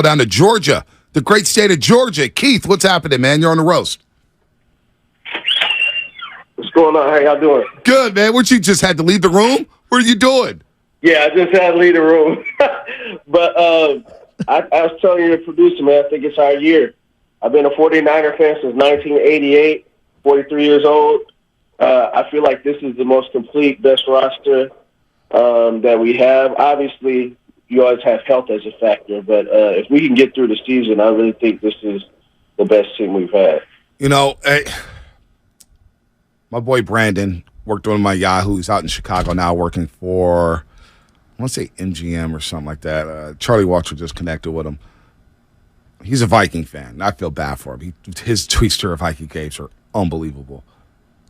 Down to Georgia, the great state of Georgia. Keith, what's happening, man? You're on the roast. What's going on? How y'all doing? Good, man. What, you just had to leave the room? What are you doing? Yeah, I just had to leave the room. But I was telling your producer, man, I think it's our year. I've been a 49er fan since 1988, 43 years old. I feel like this is the most complete, best roster that we have. Obviously, you always have health as a factor, but if we can get through the season, I really think this is the best team we've had. You know, my boy Brandon worked on my Yahoo. He's out in Chicago now working for, I want to say MGM or something like that. Charlie Walter just connected with him. He's a Viking fan. I feel bad for him. His tweets during Viking games are unbelievable.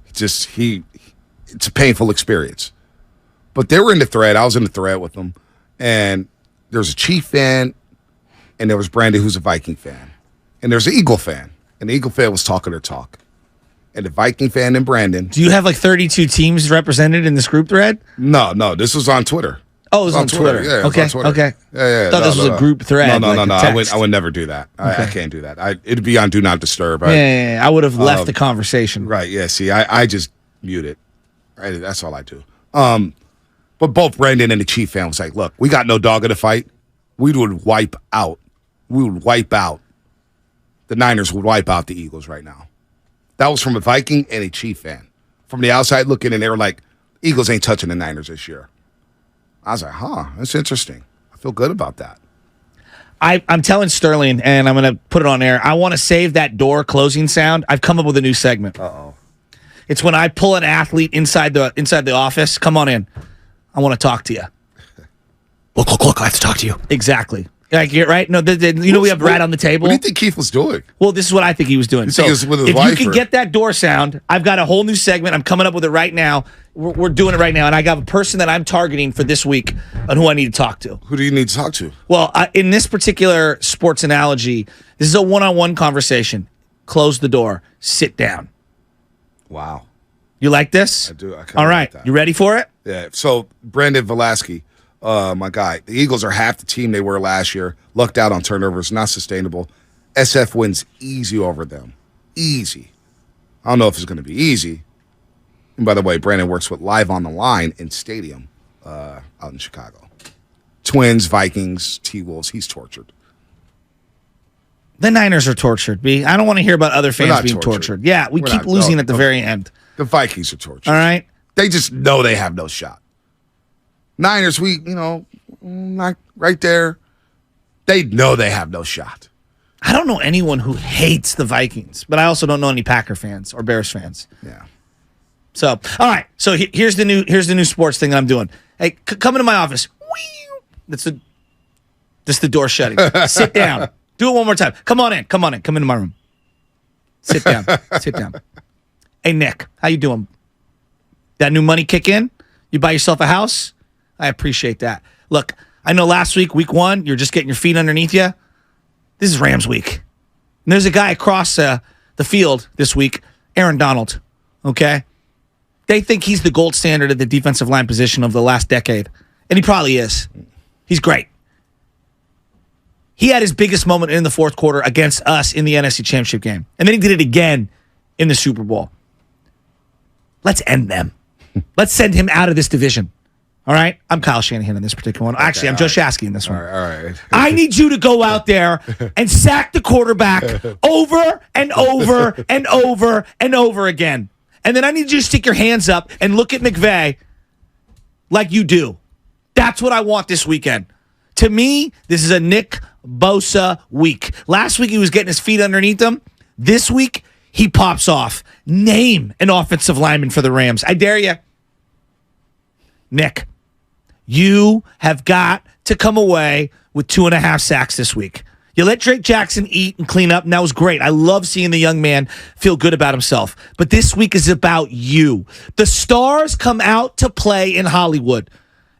It's a painful experience. But they were in the thread. I was in the thread with them. And there's a Chief fan, and there was Brandon, who's a Viking fan. And there's an Eagle fan. And the Eagle fan was talking their talk. And the Viking fan and Brandon. Do you have like 32 teams represented in this group thread? No. This was on Twitter. Oh, it was on Twitter. Yeah, okay. On Twitter. Okay. Yeah. Thought this was a group thread. No. Text. I would never do that. Okay. I can't do that. It'd be on Do Not Disturb. Yeah. I would have left the conversation. Right. Yeah. See, I just mute it. Right. That's all I do. But both Brandon and the Chief fan was like, look, we got no dog in the fight. We would wipe out. The Niners would wipe out the Eagles right now. That was from a Viking and a Chief fan. From the outside looking in, they were like, Eagles ain't touching the Niners this year. I was like, that's interesting. I feel good about that. I'm telling Sterling, and I'm going to put it on air, I want to save that door closing sound. I've come up with a new segment. Uh-oh. It's when I pull an athlete inside the office. Come on in. I want to talk to you. Look, I have to talk to you. Exactly. Like, right? No, we have Rat on the table. What do you think Keith was doing? Well, this is what I think he was doing. So, with his if wife you can get that door sound, I've got a whole new segment. I'm coming up with it right now. We're doing it right now, and I got a person that I'm targeting for this week on who I need to talk to. Who do you need to talk to? Well, in this particular sports analogy, this is a one-on-one conversation. Close the door. Sit down. Wow. You like this? I do. All right. Like You ready for it? Yeah. So, Brandon Velasquez, my guy, the Eagles are half the team they were last year. Lucked out on turnovers. Not sustainable. SF wins easy over them. Easy. I don't know if it's going to be easy. And by the way, Brandon works with Live on the Line in Stadium out in Chicago. Twins, Vikings, T-Wolves. He's tortured. The Niners are tortured, B. I don't want to hear about other fans being tortured. Yeah, we keep losing at the very end. The Vikings are tortured. All right? They just know they have no shot. Niners, not right there. They know they have no shot. I don't know anyone who hates the Vikings, but I also don't know any Packer fans or Bears fans. Yeah. So, all right. So here's the new sports thing that I'm doing. Hey, come into my office. That's the door shutting. Sit down. Do it one more time. Come on in. Come into my room. Sit down. Sit down. Hey, Nick, how you doing? That new money kick in? You buy yourself a house? I appreciate that. Look, I know last week, week 1, you're just getting your feet underneath you. This is Rams week. And there's a guy across the field this week, Aaron Donald, okay? They think he's the gold standard at the defensive line position of the last decade. And he probably is. He's great. He had his biggest moment in the fourth quarter against us in the NFC Championship game. And then he did it again in the Super Bowl. Let's end them. Let's send him out of this division. All right? I'm Kyle Shanahan in this particular one. Actually, I'm Joe Shasky in this one. All right. I need you to go out there and sack the quarterback over and over and over and over again. And then I need you to stick your hands up and look at McVay like you do. That's what I want this weekend. To me, this is a Nick Bosa week. Last week, he was getting his feet underneath him. This week, he pops off. Name an offensive lineman for the Rams. I dare you. Nick, you have got to come away with 2.5 sacks this week. You let Drake Jackson eat and clean up, and that was great. I love seeing the young man feel good about himself. But this week is about you. The stars come out to play in Hollywood,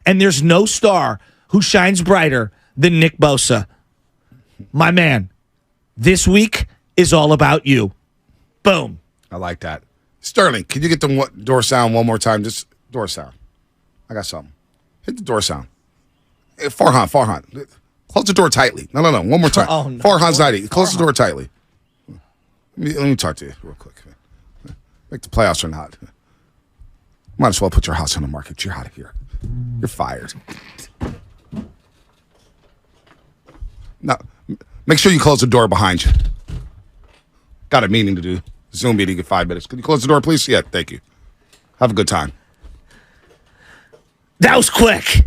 and there's no star who shines brighter than Nick Bosa. My man, this week is all about you. Boom. I like that. Sterling, can you get the door sound one more time? Just door sound. I got something. Hit the door sound. Hey, Farhan. Close the door tightly. No. One more time. Oh, no. Farhan Zaidi, close the door tightly. Let me talk to you real quick. Make the playoffs or not. Might as well put your house on the market. You're out of here. You're fired. Now, make sure you close the door behind you. Got a meeting to do. Zoom meeting in 5 minutes. Can you close the door, please? Yeah, thank you. Have a good time. That was quick.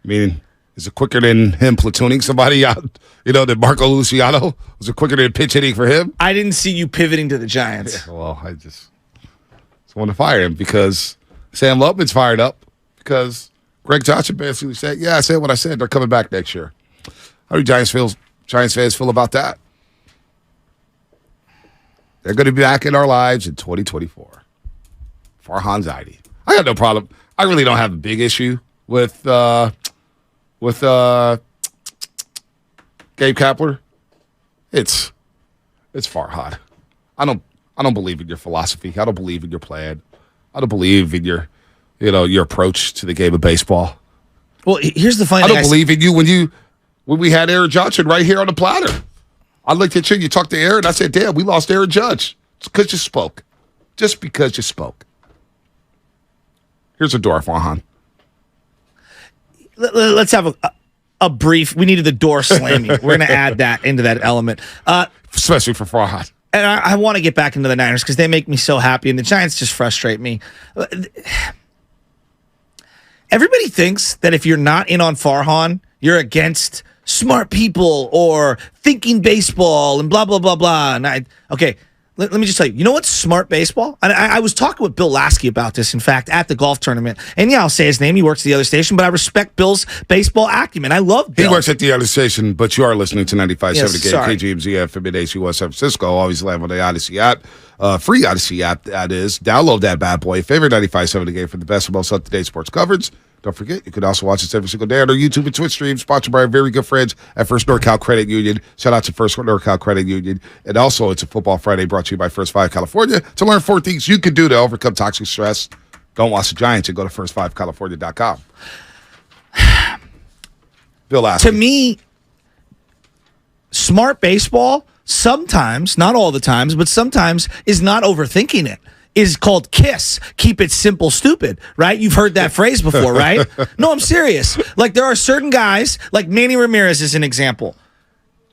Meaning, is it quicker than him platooning somebody out? Than Marco Luciano? Was it quicker than pitch hitting for him? I didn't see you pivoting to the Giants. Yeah, well, I just want to fire him because Sam Lubman's fired up because Greg Johnson basically said, yeah, I said what I said. They're coming back next year. How do Giants fans feel about that? They're going to be back in our lives in 2024. Farhan Zaidi. I got no problem. I really don't have a big issue with Gabe Kapler. It's Farhan. I don't believe in your philosophy. I don't believe in your plan. I don't believe in your approach to the game of baseball. Well, here's the funny I thing. don't believe in you when we had Aaron Johnson right here on the platter. I looked at you, you talked to Aaron, I said, damn, we lost Aaron Judge. It's because you spoke. Just because you spoke. Here's a door, Farhan. Let's have a brief. We needed the door slamming. We're going to add that into that element. Especially for Farhan. And I want to get back into the Niners because they make me so happy, and the Giants just frustrate me. Everybody thinks that if you're not in on Farhan, you're against smart people or thinking baseball and blah, blah, blah, blah. And let me just tell you, you know what's smart baseball? And I was talking with Bill Lasky about this, in fact, at the golf tournament. And yeah, I'll say his name. He works at the other station, but I respect Bill's baseball acumen. I love Bill. He works at the other station, but you are listening to 95.7 Yes, The Game, sorry. KGMZ FM in HUS San Francisco. Always live on the Odyssey app. Free Odyssey app, that is. Download that bad boy. Favorite 95.7 The Game for the best and most up-to-date sports coverage. Don't forget, you can also watch us every single day on our YouTube and Twitch stream, sponsored by our very good friends at First NorCal Credit Union. Shout out to First NorCal Credit Union. And also, it's a Football Friday brought to you by First 5 California. To learn 4 things you can do to overcome toxic stress, don't watch the Giants and go to first5california.com. Bill Lasky. To me, smart baseball sometimes, not all the times, but sometimes is not overthinking it. Is called KISS. Keep it simple, stupid, right? You've heard that phrase before, right? No, I'm serious. Like, there are certain guys, like Manny Ramirez is an example.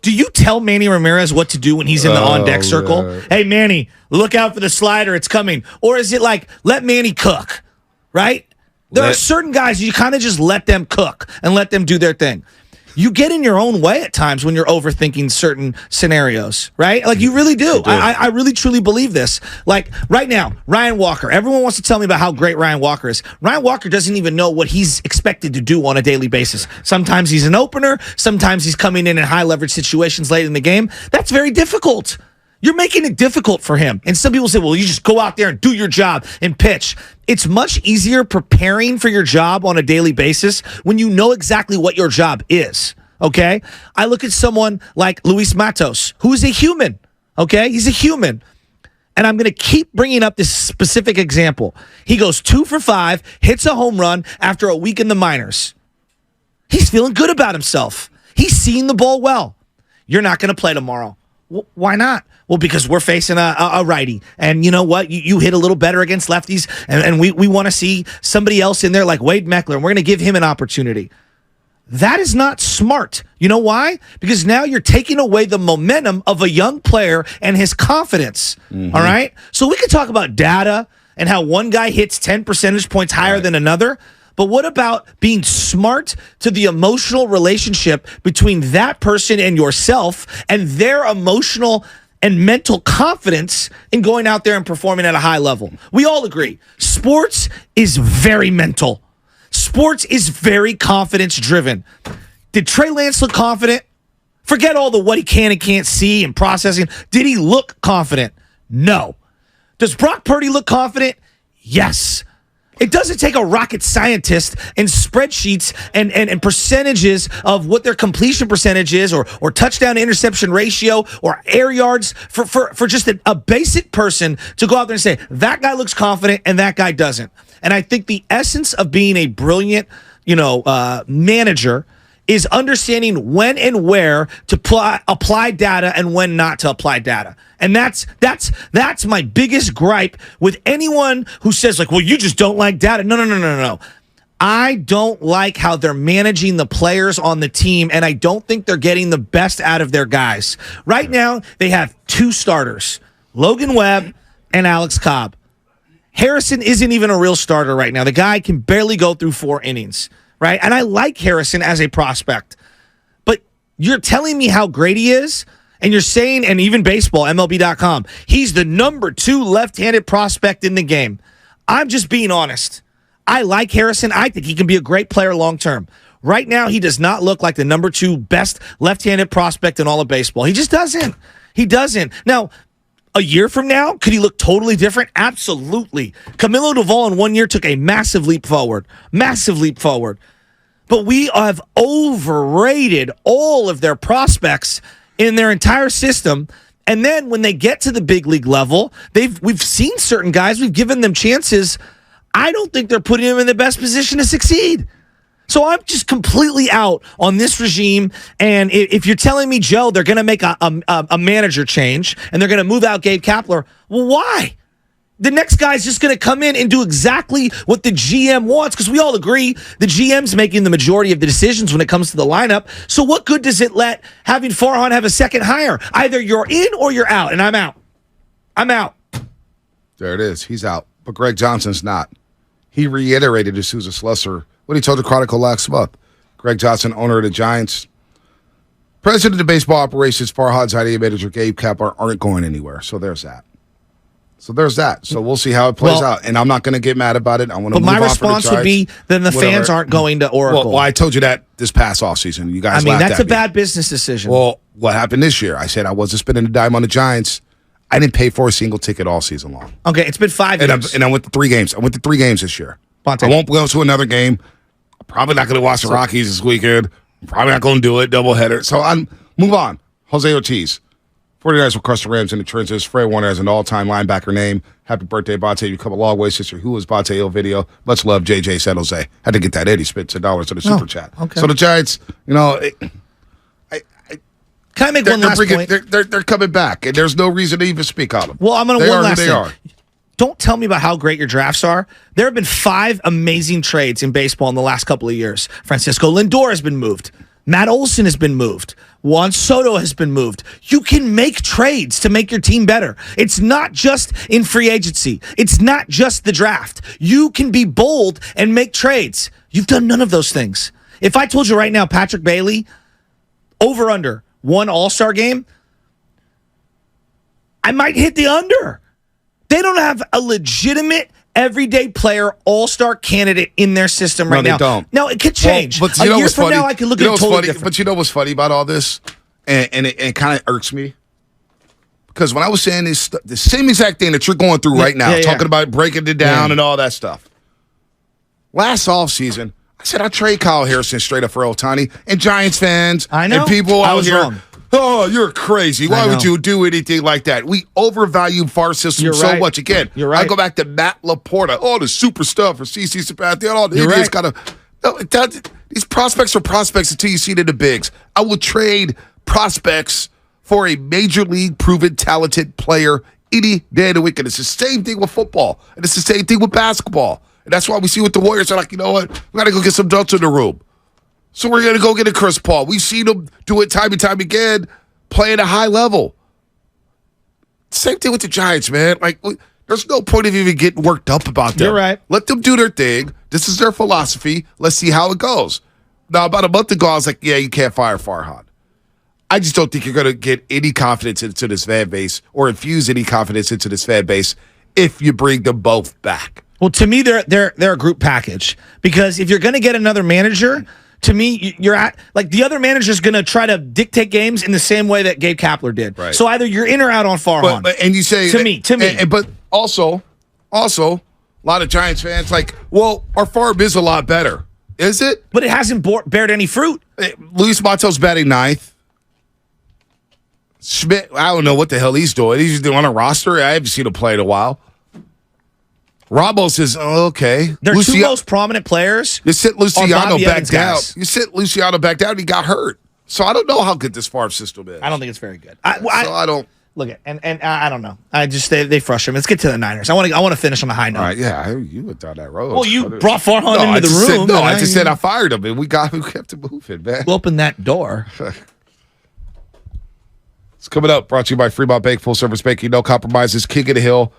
Do you tell Manny Ramirez what to do when he's in the on-deck circle? man. Hey, Manny, look out for the slider. It's coming. Or is it like, let Manny cook, right? There are certain guys, you kind of just let them cook and let them do their thing. You get in your own way at times when you're overthinking certain scenarios, right? Like, you really do. I really, truly believe this. Like, right now, Ryan Walker. Everyone wants to tell me about how great Ryan Walker is. Ryan Walker doesn't even know what he's expected to do on a daily basis. Sometimes he's an opener. Sometimes he's coming in high-leverage situations late in the game. That's very difficult. You're making it difficult for him. And some people say, well, you just go out there and do your job and pitch. It's much easier preparing for your job on a daily basis when you know exactly what your job is, okay? I look at someone like Luis Matos, who is a human, okay? He's a human. And I'm going to keep bringing up this specific example. He goes 2 for 5, hits a home run after a week in the minors. He's feeling good about himself. He's seeing the ball well. You're not going to play tomorrow. Why not? Well, because we're facing a righty. And you know what? You hit a little better against lefties, and we want to see somebody else in there like Wade Meckler, and we're going to give him an opportunity. That is not smart. You know why? Because now you're taking away the momentum of a young player and his confidence. Mm-hmm. All right? So we could talk about data and how one guy hits 10 percentage points higher than another. But what about being smart to the emotional relationship between that person and yourself and their emotional and mental confidence in going out there and performing at a high level? We all agree. Sports is very mental. Sports is very confidence-driven. Did Trey Lance look confident? Forget all the what he can and can't see and processing. Did he look confident? No. Does Brock Purdy look confident? Yes. It doesn't take a rocket scientist and spreadsheets and percentages of what their completion percentage is or touchdown to interception ratio or air yards for just a basic person to go out there and say, that guy looks confident and that guy doesn't. And I think the essence of being a brilliant, manager is understanding when and where to apply data and when not to apply data. And that's my biggest gripe with anyone who says, like, well, you just don't like data. No. I don't like how they're managing the players on the team, and I don't think they're getting the best out of their guys. Right now, they have 2 starters, Logan Webb and Alex Cobb. Harrison isn't even a real starter right now. The guy can barely go through 4 innings. Right? And I like Harrison as a prospect. But you're telling me how great he is, and you're saying, and even baseball, MLB.com, he's the number 2 left-handed prospect in the game. I'm just being honest. I like Harrison. I think he can be a great player long-term. Right now, he does not look like the number 2 best left-handed prospect in all of baseball. He just doesn't. He doesn't. Now, a year from now, could he look totally different? Absolutely. Camilo Duvall in 1 year took a massive leap forward. Massive leap forward. But we have overrated all of their prospects in their entire system. And then when they get to the big league level, we've seen certain guys, we've given them chances. I don't think they're putting them in the best position to succeed. So I'm just completely out on this regime. And if you're telling me, Joe, they're going to make a manager change and they're going to move out Gabe Kapler, well, why? The next guy's just going to come in and do exactly what the GM wants, because we all agree the GM's making the majority of the decisions when it comes to the lineup. So what good does it let having Farhan have a second hire? Either you're in or you're out, and I'm out. I'm out. There it is. He's out. But Greg Johnson's not. He reiterated to Sousa Slusser what he told the Chronicle last month. Greg Johnson, owner of the Giants, president of baseball operations, Farhan Zaidi, and manager Gabe Kapler aren't going anywhere. So there's that. So we'll see how it plays out. And I'm not going to get mad about it. I want to move on. But my response would be then the fans aren't going to Oracle. Well, I told you that this past offseason. You guys laughed that's at a bad business decision. Well, what happened this year? I said I wasn't spending a dime on the Giants. I didn't pay for a single ticket all season long. Okay, it's been 5 years. And I went to 3 games. I went to 3 games this year. Bonte. I won't go to another game. I'm probably not going to watch the Rockies this weekend. I'm probably not going to do it, doubleheader. So move on. Jose Ortiz. 49ers will crush the Rams in the trenches. Fred Warner has an all-time linebacker name. Happy birthday, Bonte. You've come a long way since your Who Was Bonte Ill video. Much love, JJ San Jose. Had to get that in. He spent $10 to the super chat. Okay. So the Giants, Can I make one last point? They're coming back, and there's no reason to even speak on them. Well, I'm going to one last thing. They are. Don't tell me about how great your drafts are. There have been 5 amazing trades in baseball in the last couple of years. Francisco Lindor has been moved. Matt Olson has been moved. Juan Soto has been moved. You can make trades to make your team better. It's not just in free agency. It's not just the draft. You can be bold and make trades. You've done none of those things. If I told you right now, Patrick Bailey, over under, 1 All-Star game, I might hit the under. They don't have a legitimate everyday player all-star candidate in their system right now. No, they don't. Now, it could change. Well, but a year from now, I could look at it totally different. But you know what's funny about all this? And it kind of irks me? Because when I was saying this, the same exact thing that you're going through right now, talking about breaking it down and all that stuff. Last offseason, I said I'd trade Kyle Harrison straight up for Ohtani, and Giants fans and people out here. Wrong. Oh, you're crazy. Why would you do anything like that? We overvalue VAR systems so much. Again, you're right. I go back to Matt Laporta. Oh, the super stuff for CC Sabathia. All the idiots got to. No, these prospects are prospects until you see it in the bigs. I will trade prospects for a major league proven talented player any day of the week. And it's the same thing with football. And it's the same thing with basketball. And that's why we see what the Warriors are like, you know what? We got to go get some adults in the room. So we're going to go get a Chris Paul. We've seen him do it time and time again, play at a high level. Same thing with the Giants, man. Like, there's no point of even getting worked up about them. You're right. Let them do their thing. This is their philosophy. Let's see how it goes. Now, about a month ago, I was like, yeah, you can't fire Farhan. I just don't think you're going to get any confidence into this fan base or infuse any confidence into this fan base if you bring them both back. Well, to me, they're a group package, because if you're going to get another manager, to me, you're at like the other manager's going to try to dictate games in the same way that Gabe Kapler did. Right. So either you're in or out on Farhan. And you say to me, but also, a lot of Giants fans like, well, our farm is a lot better, is it? But it hasn't bared any fruit. Luis Mato's batting 9th. Schmidt, I don't know what the hell he's doing. He's on a roster. I haven't seen him play in a while. Ramos is okay. Their two most prominent players. You sit Luciano Bobby back Evans down. guys. You sit Luciano back down. He got hurt. So I don't know how good this farm system is. I don't think it's very good. I don't. Look at and I don't know. I just they frustrate me. Let's get to the Niners. I want to finish on a high note. All right, yeah, you went down that road. Well, you brought Farhan into the room. I just said I fired him, and we kept it moving, man. Open that door. It's coming up. Brought to you by Fremont Bank, full service banking, no compromises. King of the Hill.